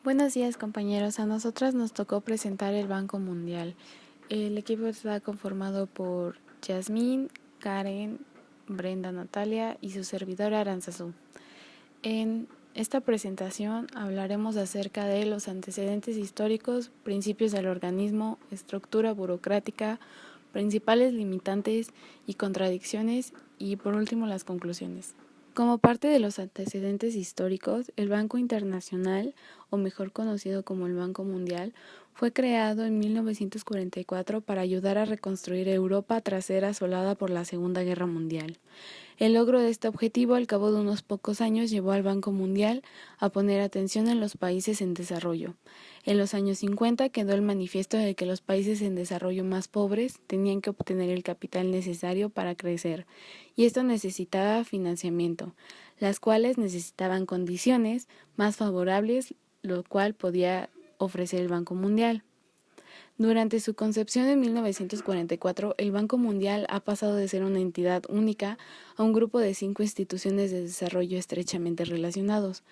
Buenos días, compañeros. A nosotras nos tocó presentar el Banco Mundial. El equipo está conformado por Yasmín, Karen, Brenda, Natalia y su servidora Aranzazú. En esta presentación hablaremos acerca de los antecedentes históricos, principios del organismo, estructura burocrática, principales limitantes y contradicciones y por último las conclusiones. Como parte de los antecedentes históricos, el Banco Internacional, o mejor conocido como el Banco Mundial, fue creado en 1944 para ayudar a reconstruir Europa tras ser asolada por la Segunda Guerra Mundial. El logro de este objetivo al cabo de unos pocos años llevó al Banco Mundial a poner atención en los países en desarrollo. En los años 50 quedó el manifiesto de que los países en desarrollo más pobres tenían que obtener el capital necesario para crecer, y esto necesitaba financiamiento, las cuales necesitaban condiciones más favorables, lo cual podía ofrecer el Banco Mundial. Durante su concepción en 1944, el Banco Mundial ha pasado de ser una entidad única a un grupo de 5 instituciones de desarrollo estrechamente relacionados.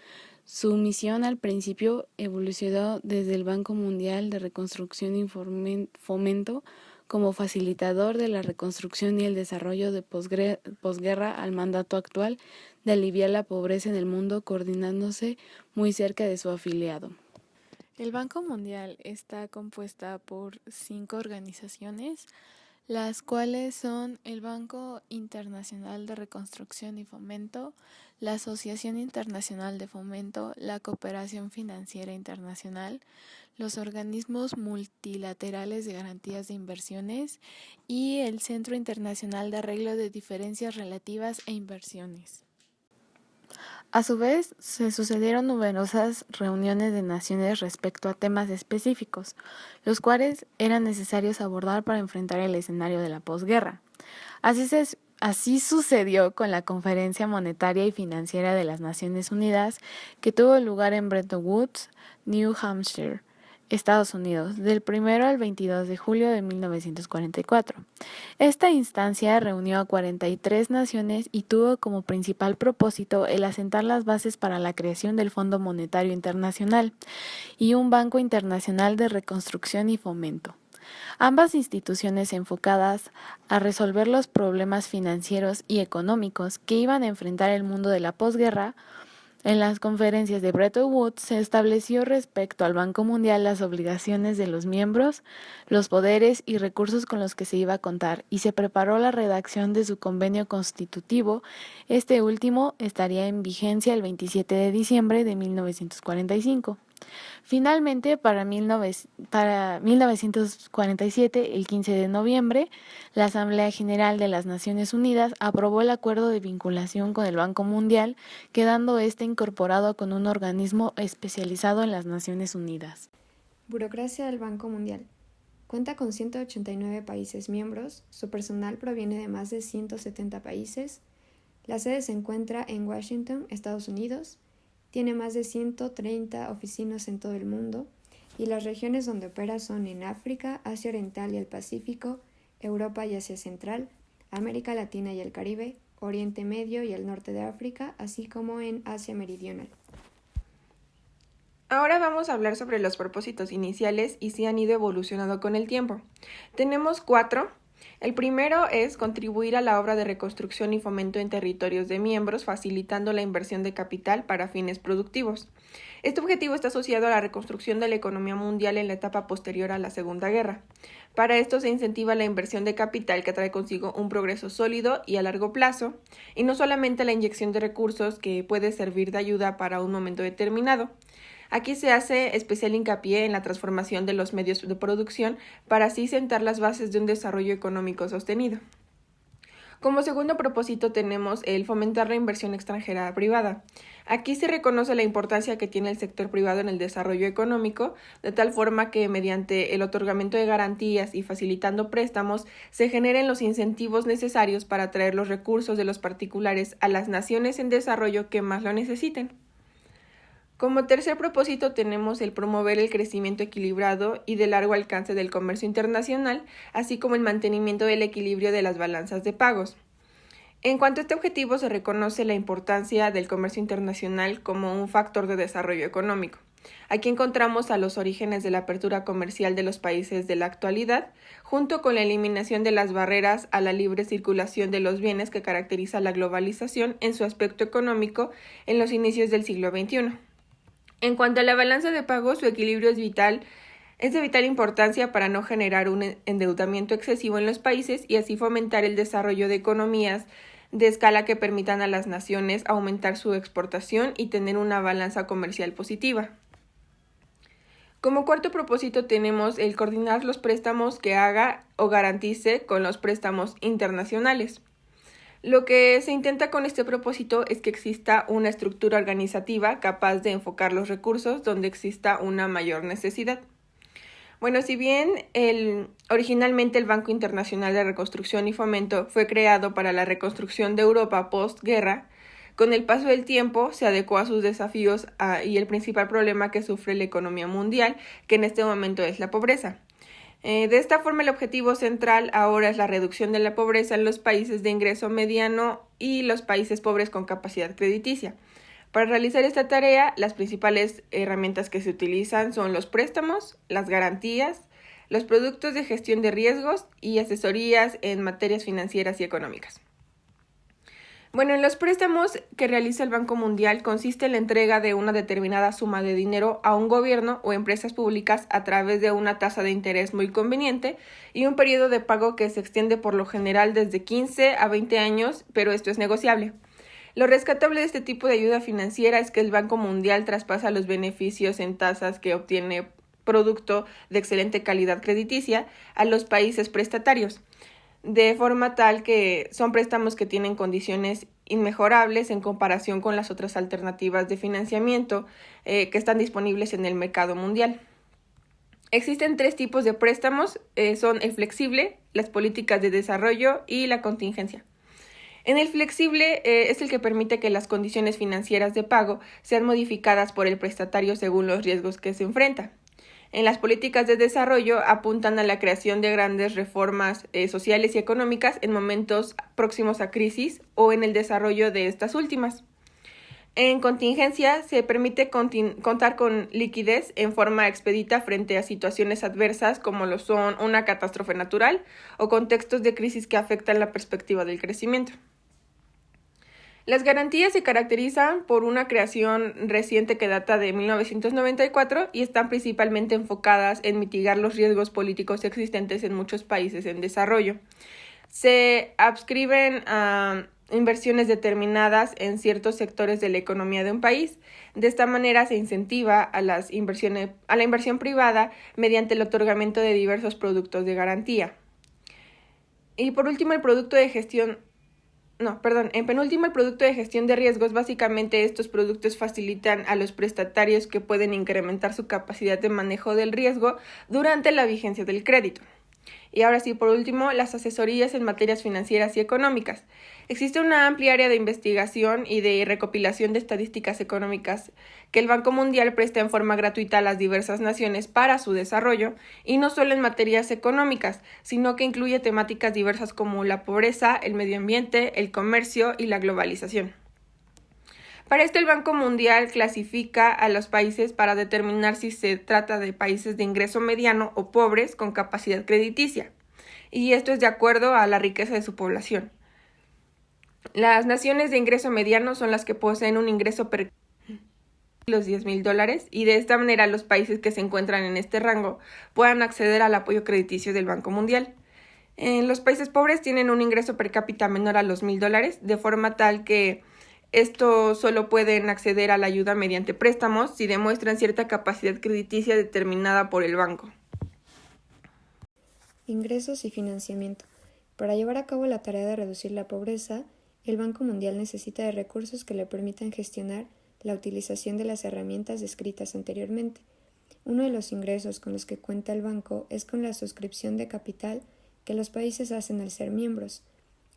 Su misión al principio evolucionó desde el Banco Mundial de Reconstrucción y Fomento como facilitador de la reconstrucción y el desarrollo de posguerra al mandato actual de aliviar la pobreza en el mundo, coordinándose muy cerca de su afiliado. El Banco Mundial está compuesta por 5 organizaciones, las cuales son el Banco Internacional de Reconstrucción y Fomento, la Asociación Internacional de Fomento, la Cooperación Financiera Internacional, los organismos multilaterales de garantías de inversiones y el Centro Internacional de Arreglo de Diferencias Relativas e Inversiones. A su vez, se sucedieron numerosas reuniones de naciones respecto a temas específicos, los cuales eran necesarios abordar para enfrentar el escenario de la posguerra. Así sucedió con la Conferencia Monetaria y Financiera de las Naciones Unidas, que tuvo lugar en Bretton Woods, New Hampshire, Estados Unidos, del 1 al 22 de julio de 1944. Esta instancia reunió a 43 naciones y tuvo como principal propósito el asentar las bases para la creación del Fondo Monetario Internacional y un Banco Internacional de Reconstrucción y Fomento. Ambas instituciones enfocadas a resolver los problemas financieros y económicos que iban a enfrentar el mundo de la posguerra. En las conferencias de Bretton Woods se estableció respecto al Banco Mundial las obligaciones de los miembros, los poderes y recursos con los que se iba a contar, y se preparó la redacción de su convenio constitutivo. Este último estaría en vigencia el 27 de diciembre de 1945. Finalmente, para 1947, el 15 de noviembre, la Asamblea General de las Naciones Unidas aprobó el acuerdo de vinculación con el Banco Mundial, quedando este incorporado con un organismo especializado en las Naciones Unidas. Burocracia del Banco Mundial. Cuenta con 189 países miembros, su personal proviene de más de 170 países, la sede se encuentra en Washington, Estados Unidos, tiene más de 130 oficinas en todo el mundo y las regiones donde opera son en África, Asia Oriental y el Pacífico, Europa y Asia Central, América Latina y el Caribe, Oriente Medio y el norte de África, así como en Asia Meridional. Ahora vamos a hablar sobre los propósitos iniciales y si han ido evolucionando con el tiempo. Tenemos 4. El primero es contribuir a la obra de reconstrucción y fomento en territorios de miembros, facilitando la inversión de capital para fines productivos. Este objetivo está asociado a la reconstrucción de la economía mundial en la etapa posterior a la Segunda Guerra. Para esto se incentiva la inversión de capital que trae consigo un progreso sólido y a largo plazo, y no solamente la inyección de recursos que puede servir de ayuda para un momento determinado. Aquí se hace especial hincapié en la transformación de los medios de producción para así sentar las bases de un desarrollo económico sostenido. Como segundo propósito tenemos el fomentar la inversión extranjera privada. Aquí se reconoce la importancia que tiene el sector privado en el desarrollo económico, de tal forma que mediante el otorgamiento de garantías y facilitando préstamos se generen los incentivos necesarios para atraer los recursos de los particulares a las naciones en desarrollo que más lo necesiten. Como tercer propósito tenemos el promover el crecimiento equilibrado y de largo alcance del comercio internacional, así como el mantenimiento del equilibrio de las balanzas de pagos. En cuanto a este objetivo, se reconoce la importancia del comercio internacional como un factor de desarrollo económico. Aquí encontramos a los orígenes de la apertura comercial de los países de la actualidad, junto con la eliminación de las barreras a la libre circulación de los bienes que caracteriza la globalización en su aspecto económico en los inicios del siglo XXI. En cuanto a la balanza de pagos, su equilibrio es de vital importancia para no generar un endeudamiento excesivo en los países y así fomentar el desarrollo de economías de escala que permitan a las naciones aumentar su exportación y tener una balanza comercial positiva. Como cuarto propósito tenemos el coordinar los préstamos que haga o garantice con los préstamos internacionales. Lo que se intenta con este propósito es que exista una estructura organizativa capaz de enfocar los recursos donde exista una mayor necesidad. Bueno, si bien originalmente el Banco Internacional de Reconstrucción y Fomento fue creado para la reconstrucción de Europa postguerra, con el paso del tiempo se adecuó a sus desafíos y el principal problema que sufre la economía mundial, que en este momento es la pobreza. De esta forma, el objetivo central ahora es la reducción de la pobreza en los países de ingreso mediano y los países pobres con capacidad crediticia. Para realizar esta tarea, las principales herramientas que se utilizan son los préstamos, las garantías, los productos de gestión de riesgos y asesorías en materias financieras y económicas. Bueno, en los préstamos que realiza el Banco Mundial consiste en la entrega de una determinada suma de dinero a un gobierno o empresas públicas a través de una tasa de interés muy conveniente y un periodo de pago que se extiende por lo general desde 15 a 20 años, pero esto es negociable. Lo rescatable de este tipo de ayuda financiera es que el Banco Mundial traspasa los beneficios en tasas que obtiene producto de excelente calidad crediticia a los países prestatarios, de forma tal que son préstamos que tienen condiciones inmejorables en comparación con las otras alternativas de financiamiento que están disponibles en el mercado mundial. Existen 3 tipos de préstamos, son el flexible, las políticas de desarrollo y la contingencia. En el flexible es el que permite que las condiciones financieras de pago sean modificadas por el prestatario según los riesgos que se enfrenta. En las políticas de desarrollo apuntan a la creación de grandes reformas sociales y económicas en momentos próximos a crisis o en el desarrollo de estas últimas. En contingencia se permite contar con liquidez en forma expedita frente a situaciones adversas como lo son una catástrofe natural o contextos de crisis que afectan la perspectiva del crecimiento. Las garantías se caracterizan por una creación reciente que data de 1994 y están principalmente enfocadas en mitigar los riesgos políticos existentes en muchos países en desarrollo. Se adscriben a inversiones determinadas en ciertos sectores de la economía de un país. De esta manera se incentiva a la inversión privada mediante el otorgamiento de diversos productos de garantía. Y por último, el producto de gestión de riesgos. Básicamente estos productos facilitan a los prestatarios que pueden incrementar su capacidad de manejo del riesgo durante la vigencia del crédito. Y ahora sí, por último, las asesorías en materias financieras y económicas. Existe una amplia área de investigación y de recopilación de estadísticas económicas que el Banco Mundial presta en forma gratuita a las diversas naciones para su desarrollo, y no solo en materias económicas, sino que incluye temáticas diversas como la pobreza, el medio ambiente, el comercio y la globalización. Para esto, el Banco Mundial clasifica a los países para determinar si se trata de países de ingreso mediano o pobres con capacidad crediticia, y esto es de acuerdo a la riqueza de su población. Las naciones de ingreso mediano son las que poseen un ingreso per los $10,000 y de esta manera los países que se encuentran en este rango puedan acceder al apoyo crediticio del Banco Mundial. Los países pobres tienen un ingreso per cápita menor a los $1,000, de forma tal que estos solo pueden acceder a la ayuda mediante préstamos si demuestran cierta capacidad crediticia determinada por el banco. Ingresos y financiamiento. Para llevar a cabo la tarea de reducir la pobreza, el Banco Mundial necesita de recursos que le permitan gestionar la utilización de las herramientas descritas anteriormente. Uno de los ingresos con los que cuenta el banco es con la suscripción de capital que los países hacen al ser miembros.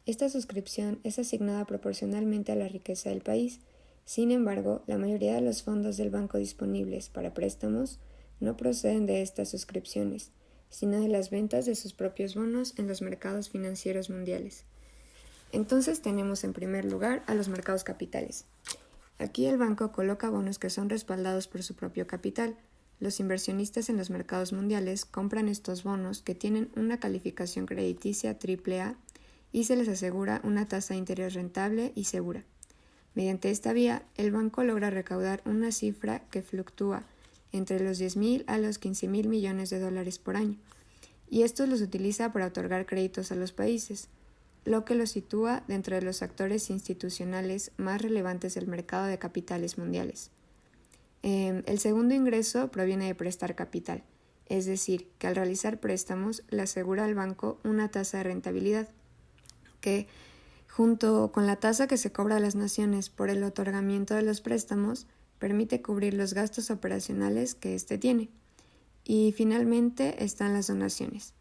Esta suscripción es asignada proporcionalmente a la riqueza del país. Sin embargo, la mayoría de los fondos del banco disponibles para préstamos no proceden de estas suscripciones, sino de las ventas de sus propios bonos en los mercados financieros mundiales. Entonces tenemos en primer lugar a los mercados capitales. Aquí el banco coloca bonos que son respaldados por su propio capital. Los inversionistas en los mercados mundiales compran estos bonos que tienen una calificación crediticia AAA y se les asegura una tasa de interés rentable y segura. Mediante esta vía, el banco logra recaudar una cifra que fluctúa entre los 10.000 a los 15.000 millones de dólares por año, y estos los utiliza para otorgar créditos a los países, lo que lo sitúa dentro de los actores institucionales más relevantes del mercado de capitales mundiales. El segundo ingreso proviene de prestar capital, es decir, que al realizar préstamos le asegura al banco una tasa de rentabilidad, que, junto con la tasa que se cobra a las naciones por el otorgamiento de los préstamos, permite cubrir los gastos operacionales que éste tiene. Y finalmente están las donaciones.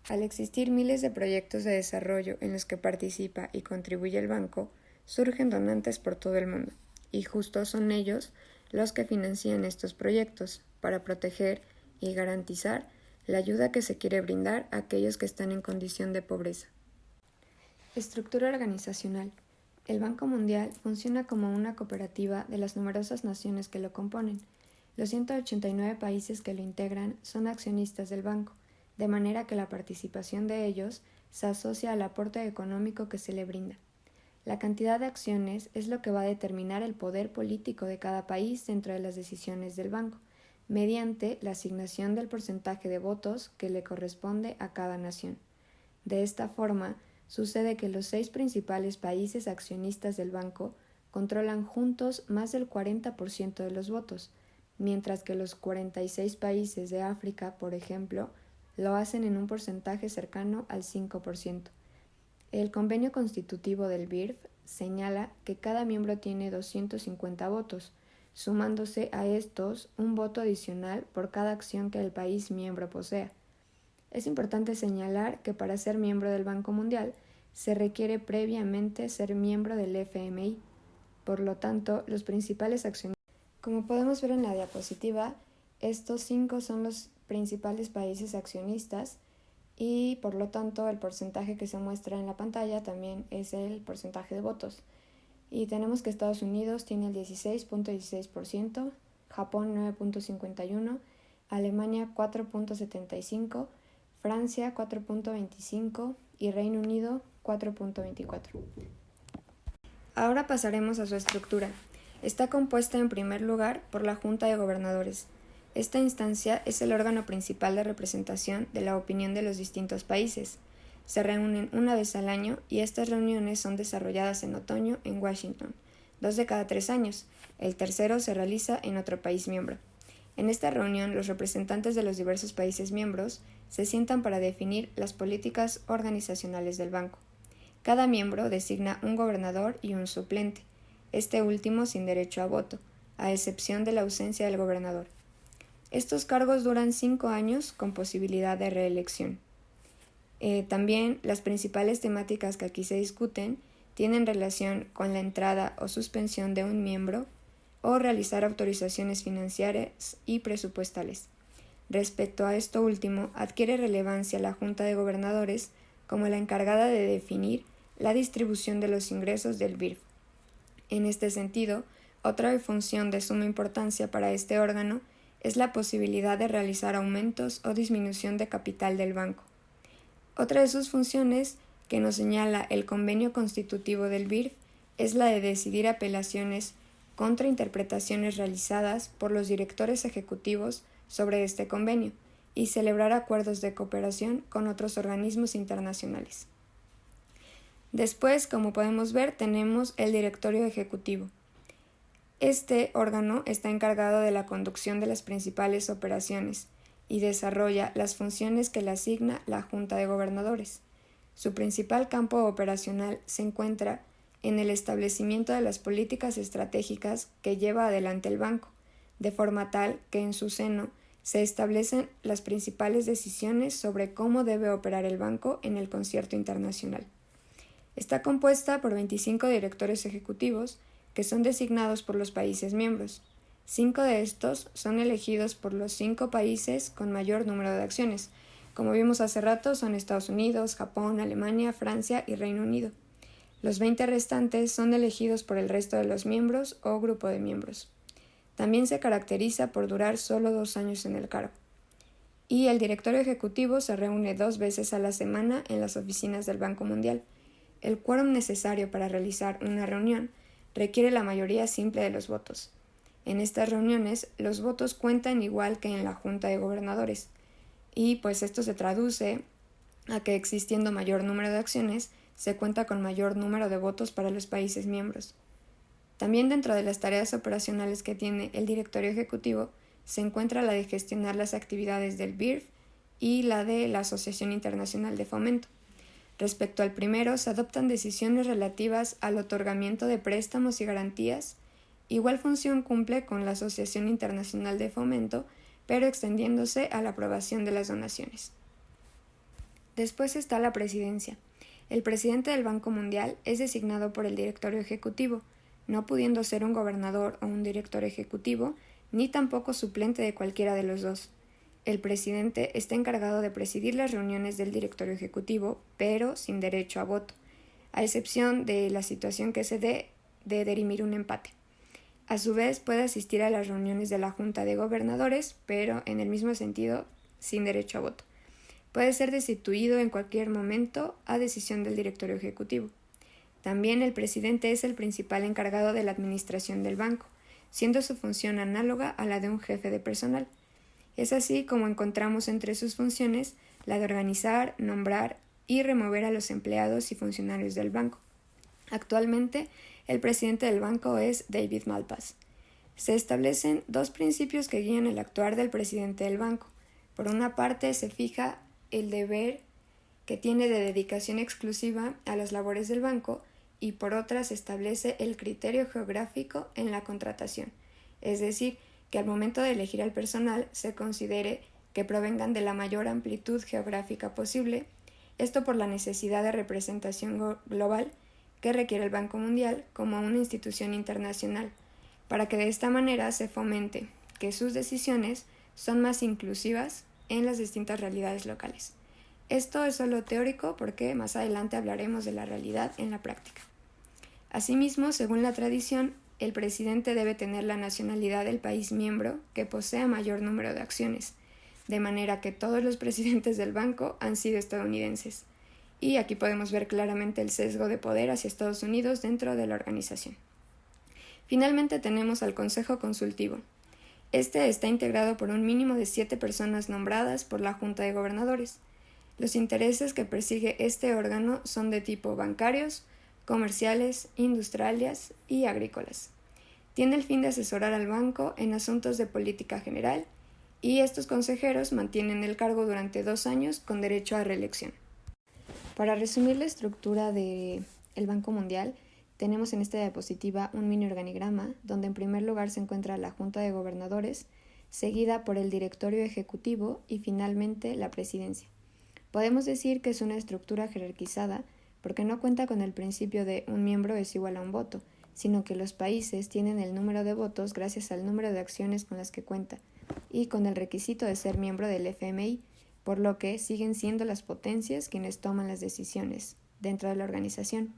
Al existir miles de proyectos de desarrollo en los que participa y contribuye el banco, surgen donantes por todo el mundo, y justo son ellos los que financian estos proyectos para proteger y garantizar la ayuda que se quiere brindar a aquellos que están en condición de pobreza. Estructura organizacional. El Banco Mundial funciona como una cooperativa de las numerosas naciones que lo componen. Los 189 países que lo integran son accionistas del banco, de manera que la participación de ellos se asocia al aporte económico que se le brinda. La cantidad de acciones es lo que va a determinar el poder político de cada país dentro de las decisiones del banco, mediante la asignación del porcentaje de votos que le corresponde a cada nación. De esta forma, sucede que los 6 principales países accionistas del banco controlan juntos más del 40% de los votos, mientras que los 46 países de África, por ejemplo, lo hacen en un porcentaje cercano al 5%. El convenio constitutivo del BIRF señala que cada miembro tiene 250 votos, sumándose a estos un voto adicional por cada acción que el país miembro posea. Es importante señalar que para ser miembro del Banco Mundial se requiere previamente ser miembro del FMI. Por lo tanto, los principales accionistas, como podemos ver en la diapositiva, estos 5 son los principales países accionistas y por lo tanto el porcentaje que se muestra en la pantalla también es el porcentaje de votos. Y tenemos que Estados Unidos tiene el 16.16%, Japón 9.51%, Alemania 4.75%, Francia 4.25% y Reino Unido 4.24%. Ahora pasaremos a su estructura. Está compuesta en primer lugar por la Junta de Gobernadores. Esta instancia es el órgano principal de representación de la opinión de los distintos países. Se reúnen una vez al año y estas reuniones son desarrolladas en otoño en Washington, 2 de cada 3 años. El tercero se realiza en otro país miembro. En esta reunión, los representantes de los diversos países miembros se sientan para definir las políticas organizacionales del banco. Cada miembro designa un gobernador y un suplente, este último sin derecho a voto, a excepción de la ausencia del gobernador. Estos cargos duran 5 años con posibilidad de reelección. También las principales temáticas que aquí se discuten tienen relación con la entrada o suspensión de un miembro o realizar autorizaciones financieras y presupuestales. Respecto a esto último, adquiere relevancia la Junta de Gobernadores como la encargada de definir la distribución de los ingresos del BIRF. En este sentido, otra función de suma importancia para este órgano es la posibilidad de realizar aumentos o disminución de capital del banco. Otra de sus funciones, que nos señala el convenio constitutivo del BIRF, es la de decidir apelaciones contra interpretaciones realizadas por los directores ejecutivos sobre este convenio y celebrar acuerdos de cooperación con otros organismos internacionales. Después, como podemos ver, tenemos el directorio ejecutivo. Este órgano está encargado de la conducción de las principales operaciones y desarrolla las funciones que le asigna la Junta de Gobernadores. Su principal campo operacional se encuentra en el establecimiento de las políticas estratégicas que lleva adelante el banco, de forma tal que en su seno se establecen las principales decisiones sobre cómo debe operar el banco en el concierto internacional. Está compuesta por 25 directores ejecutivos que son designados por los países miembros. 5 de estos son elegidos por los 5 países con mayor número de acciones. Como vimos hace rato, son Estados Unidos, Japón, Alemania, Francia y Reino Unido. Los 20 restantes son elegidos por el resto de los miembros o grupo de miembros. También se caracteriza por durar solo 2 años en el cargo. Y el directorio ejecutivo se reúne 2 veces a la semana en las oficinas del Banco Mundial. El quórum necesario para realizar una reunión requiere la mayoría simple de los votos. En estas reuniones, los votos cuentan igual que en la Junta de Gobernadores, y pues esto se traduce a que existiendo mayor número de acciones, se cuenta con mayor número de votos para los países miembros. También dentro de las tareas operacionales que tiene el directorio ejecutivo se encuentra la de gestionar las actividades del BIRF y la de la Asociación Internacional de Fomento. Respecto al primero, se adoptan decisiones relativas al otorgamiento de préstamos y garantías. Igual función cumple con la Asociación Internacional de Fomento, pero extendiéndose a la aprobación de las donaciones. Después está la presidencia. El presidente del Banco Mundial es designado por el directorio ejecutivo, no pudiendo ser un gobernador o un director ejecutivo, ni tampoco suplente de cualquiera de los dos. El presidente está encargado de presidir las reuniones del directorio ejecutivo, pero sin derecho a voto, a excepción de la situación que se dé de dirimir un empate. A su vez, puede asistir a las reuniones de la Junta de Gobernadores, pero en el mismo sentido, sin derecho a voto. Puede ser destituido en cualquier momento a decisión del directorio ejecutivo. También el presidente es el principal encargado de la administración del banco, siendo su función análoga a la de un jefe de personal. Es así como encontramos entre sus funciones la de organizar, nombrar y remover a los empleados y funcionarios del banco. Actualmente, el presidente del banco es David Malpass. Se establecen 2 principios que guían el actuar del presidente del banco. Por una parte, se fija el deber que tiene de dedicación exclusiva a las labores del banco y por otra se establece el criterio geográfico en la contratación, es decir, que al momento de elegir al personal se considere que provengan de la mayor amplitud geográfica posible, esto por la necesidad de representación global que requiere el Banco Mundial como una institución internacional, para que de esta manera se fomente que sus decisiones son más inclusivas en las distintas realidades locales. Esto es solo teórico porque más adelante hablaremos de la realidad en la práctica. Asimismo, según la tradición, el presidente debe tener la nacionalidad del país miembro que posea mayor número de acciones, de manera que todos los presidentes del banco han sido estadounidenses. Y aquí podemos ver claramente el sesgo de poder hacia Estados Unidos dentro de la organización. Finalmente tenemos al Consejo Consultivo. Este está integrado por un mínimo de 7 personas nombradas por la Junta de Gobernadores. Los intereses que persigue este órgano son de tipo bancarios, comerciales, industriales y agrícolas. Tiene el fin de asesorar al banco en asuntos de política general y estos consejeros mantienen el cargo durante 2 años con derecho a reelección. Para resumir la estructura del Banco Mundial, tenemos en esta diapositiva un mini organigrama donde en primer lugar se encuentra la Junta de Gobernadores, seguida por el Directorio Ejecutivo y finalmente la Presidencia. Podemos decir que es una estructura jerarquizada porque no cuenta con el principio de un miembro es igual a un voto, sino que los países tienen el número de votos gracias al número de acciones con las que cuenta y con el requisito de ser miembro del FMI, por lo que siguen siendo las potencias quienes toman las decisiones dentro de la organización.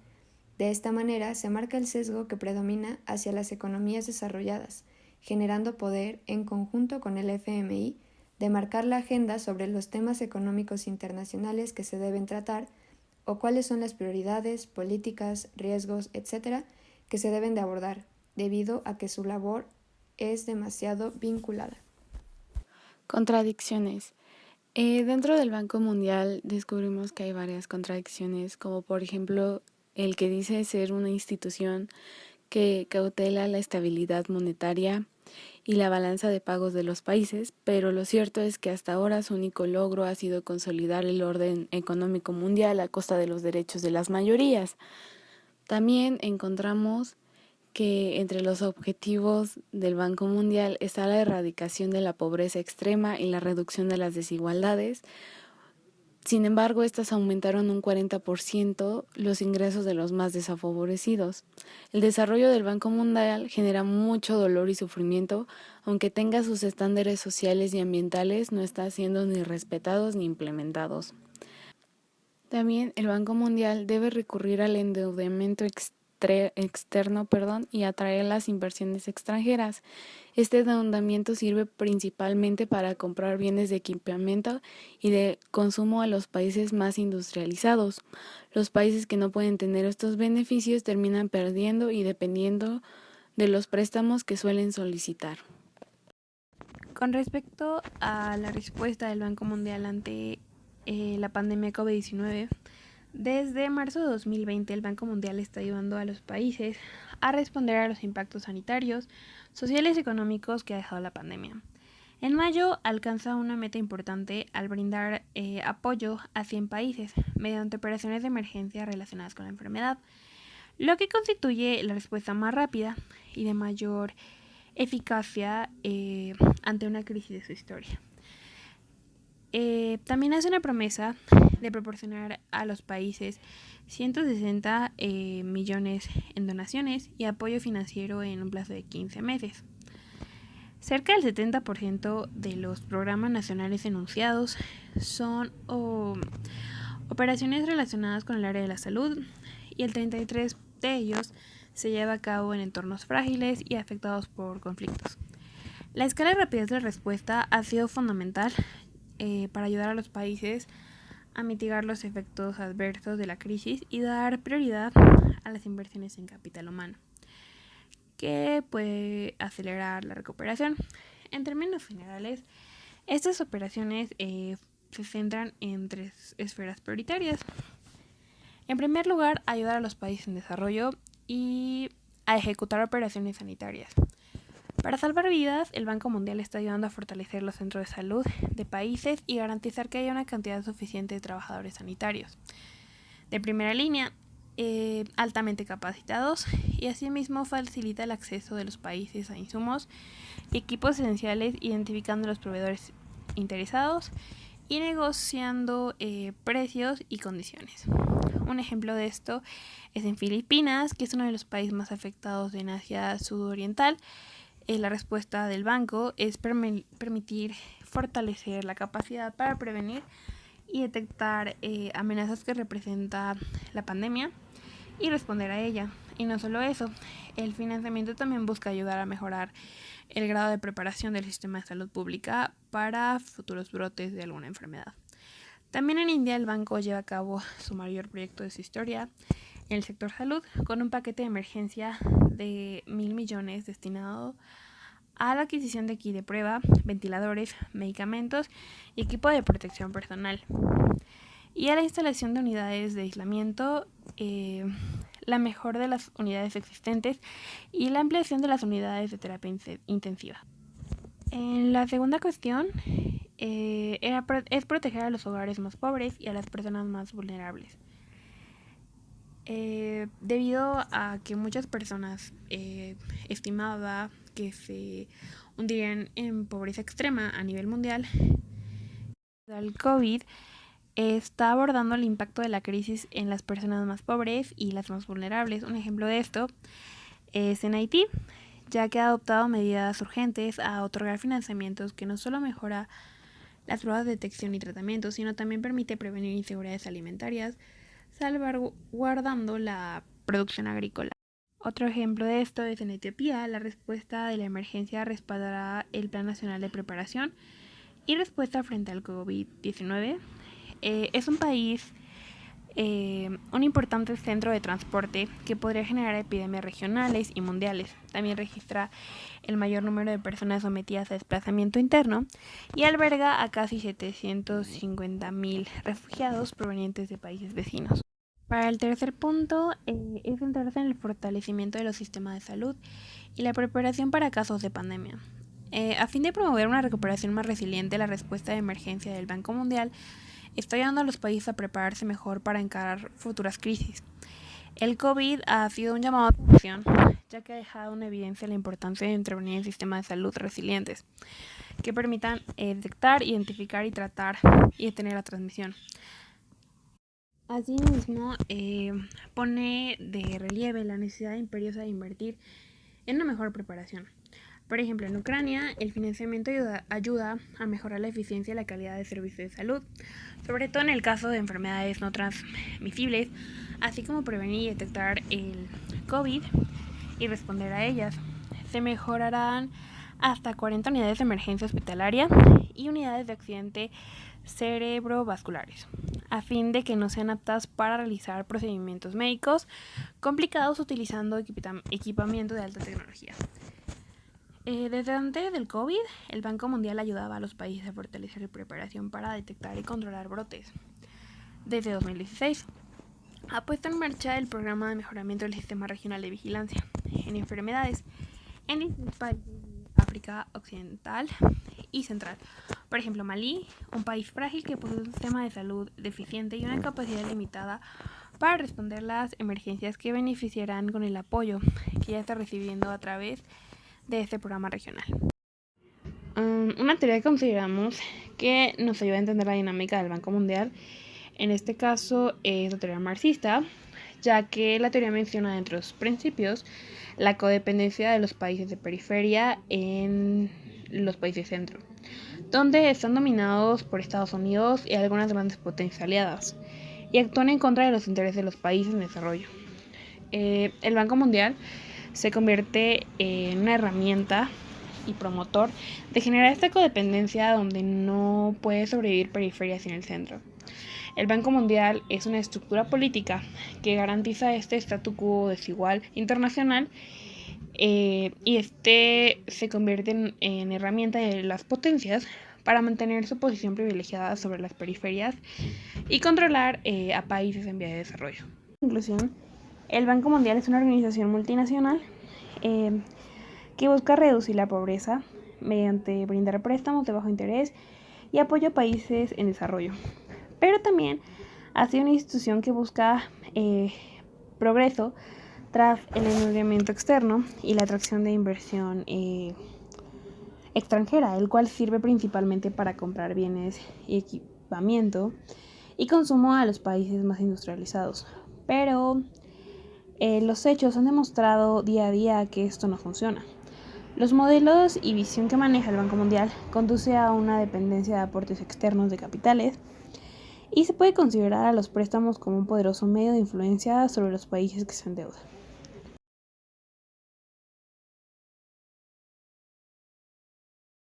De esta manera se marca el sesgo que predomina hacia las economías desarrolladas, generando poder en conjunto con el FMI de marcar la agenda sobre los temas económicos internacionales que se deben tratar o cuáles son las prioridades, políticas, riesgos, etc., que se deben de abordar, debido a que su labor es demasiado vinculada. Contradicciones. Dentro del Banco Mundial descubrimos que hay varias contradicciones, como por ejemplo el que dice ser una institución que cautela la estabilidad monetaria y la balanza de pagos de los países, pero lo cierto es que hasta ahora su único logro ha sido consolidar el orden económico mundial a costa de los derechos de las mayorías. También encontramos que entre los objetivos del Banco Mundial está la erradicación de la pobreza extrema y la reducción de las desigualdades. Sin embargo, estas aumentaron un 40% los ingresos de los más desfavorecidos. El desarrollo del Banco Mundial genera mucho dolor y sufrimiento, aunque tenga sus estándares sociales y ambientales, no está siendo ni respetados ni implementados. También el Banco Mundial debe recurrir al endeudamiento externo, y atraer las inversiones extranjeras. Este endeudamiento sirve principalmente para comprar bienes de equipamiento y de consumo a los países más industrializados. Los países que no pueden tener estos beneficios terminan perdiendo y dependiendo de los préstamos que suelen solicitar. Con respecto a la respuesta del Banco Mundial ante la pandemia COVID-19, desde marzo de 2020 el Banco Mundial está ayudando a los países a responder a los impactos sanitarios, sociales y económicos que ha dejado la pandemia. En mayo alcanza una meta importante al brindar apoyo a 100 países mediante operaciones de emergencia relacionadas con la enfermedad, lo que constituye la respuesta más rápida y de mayor eficacia ante una crisis de su historia. También hace una promesa de proporcionar a los países 160 millones en donaciones y apoyo financiero en un plazo de 15 meses. Cerca del 70% de los programas nacionales enunciados son operaciones relacionadas con el área de la salud y el 33% de ellos se lleva a cabo en entornos frágiles y afectados por conflictos. La escala y rapidez de respuesta ha sido fundamental para ayudar a los países a mitigar los efectos adversos de la crisis y dar prioridad a las inversiones en capital humano, que puede acelerar la recuperación. En términos generales, estas operaciones se centran en 3 esferas prioritarias. En primer lugar, ayudar a los países en desarrollo y a ejecutar operaciones sanitarias. Para salvar vidas, el Banco Mundial está ayudando a fortalecer los centros de salud de países y garantizar que haya una cantidad suficiente de trabajadores sanitarios de primera línea, altamente capacitados, y asimismo facilita el acceso de los países a insumos y equipos esenciales, identificando los proveedores interesados y negociando precios y condiciones. Un ejemplo de esto es en Filipinas, que es uno de los países más afectados en Asia Sudoriental. La respuesta del banco es permitir fortalecer la capacidad para prevenir y detectar amenazas que representa la pandemia y responder a ella. Y no solo eso, el financiamiento también busca ayudar a mejorar el grado de preparación del sistema de salud pública para futuros brotes de alguna enfermedad. También en India el banco lleva a cabo su mayor proyecto de su historia en el sector salud, con un paquete de emergencia de 1.000 millones destinado a la adquisición de kit de prueba, ventiladores, medicamentos y equipo de protección personal, y a la instalación de unidades de aislamiento, la mejora de las unidades existentes y la ampliación de las unidades de terapia intensiva. En la segunda cuestión es proteger a los hogares más pobres y a las personas más vulnerables. Debido a que muchas personas estimaba que se hundirían en pobreza extrema a nivel mundial, el COVID está abordando el impacto de la crisis en las personas más pobres y las más vulnerables. Un ejemplo de esto es en Haití, ya que ha adoptado medidas urgentes a otorgar financiamientos que no solo mejora las pruebas de detección y tratamiento, sino también permite prevenir inseguridades alimentarias, salvaguardando la producción agrícola. Otro ejemplo de esto es en Etiopía. La respuesta de la emergencia respaldará el Plan Nacional de Preparación y Respuesta frente al COVID-19. Es un país, un importante centro de transporte que podría generar epidemias regionales y mundiales. También registra el mayor número de personas sometidas a desplazamiento interno y alberga a casi 750.000 refugiados provenientes de países vecinos. Para el tercer punto es centrarse en el fortalecimiento de los sistemas de salud y la preparación para casos de pandemia. A fin de promover una recuperación más resiliente, la respuesta de emergencia del Banco Mundial está ayudando a los países a prepararse mejor para encarar futuras crisis. El COVID ha sido un llamado a atención, ya que ha dejado en evidencia la importancia de intervenir en sistemas de salud resilientes que permitan detectar, identificar y tratar y detener la transmisión. Asimismo, pone de relieve la necesidad imperiosa de invertir en una mejor preparación. Por ejemplo, en Ucrania, el financiamiento ayuda a mejorar la eficiencia y la calidad de servicios de salud, sobre todo en el caso de enfermedades no transmisibles, así como prevenir y detectar el COVID y responder a ellas. Se mejorarán hasta 40 unidades de emergencia hospitalaria y unidades de accidente cerebrovasculares, a fin de que no sean aptas para realizar procedimientos médicos complicados utilizando equipamiento de alta tecnología. Desde antes del COVID, el Banco Mundial ayudaba a los países a fortalecer su preparación para detectar y controlar brotes. Desde 2016, ha puesto en marcha el programa de mejoramiento del sistema regional de vigilancia en enfermedades en distintos países de África Occidental y Central. Por ejemplo, Malí, un país frágil que posee un sistema de salud deficiente y una capacidad limitada para responder las emergencias que beneficiarán con el apoyo que ya está recibiendo a través de este programa regional. Una teoría que consideramos que nos ayuda a entender la dinámica del Banco Mundial, en este caso es la teoría marxista, ya que la teoría menciona entre los principios la codependencia de los países de periferia en los países centro, donde están dominados por Estados Unidos y algunas grandes potencias aliadas, y actúan en contra de los intereses de los países en desarrollo. El Banco Mundial se convierte en una herramienta y promotor de generar esta codependencia donde no puede sobrevivir periferia sin el centro. El Banco Mundial es una estructura política que garantiza este statu quo desigual internacional y se convierte en herramienta de las potencias para mantener su posición privilegiada sobre las periferias y controlar a países en vía de desarrollo. En conclusión, el Banco Mundial es una organización multinacional que busca reducir la pobreza mediante brindar préstamos de bajo interés y apoyo a países en desarrollo. Pero también ha sido una institución que busca progreso tras el endeudamiento externo y la atracción de inversión extranjera, el cual sirve principalmente para comprar bienes y equipamiento y consumo a los países más industrializados. Pero los hechos han demostrado día a día que esto no funciona. Los modelos y visión que maneja el Banco Mundial conduce a una dependencia de aportes externos de capitales y se puede considerar a los préstamos como un poderoso medio de influencia sobre los países que se endeudan.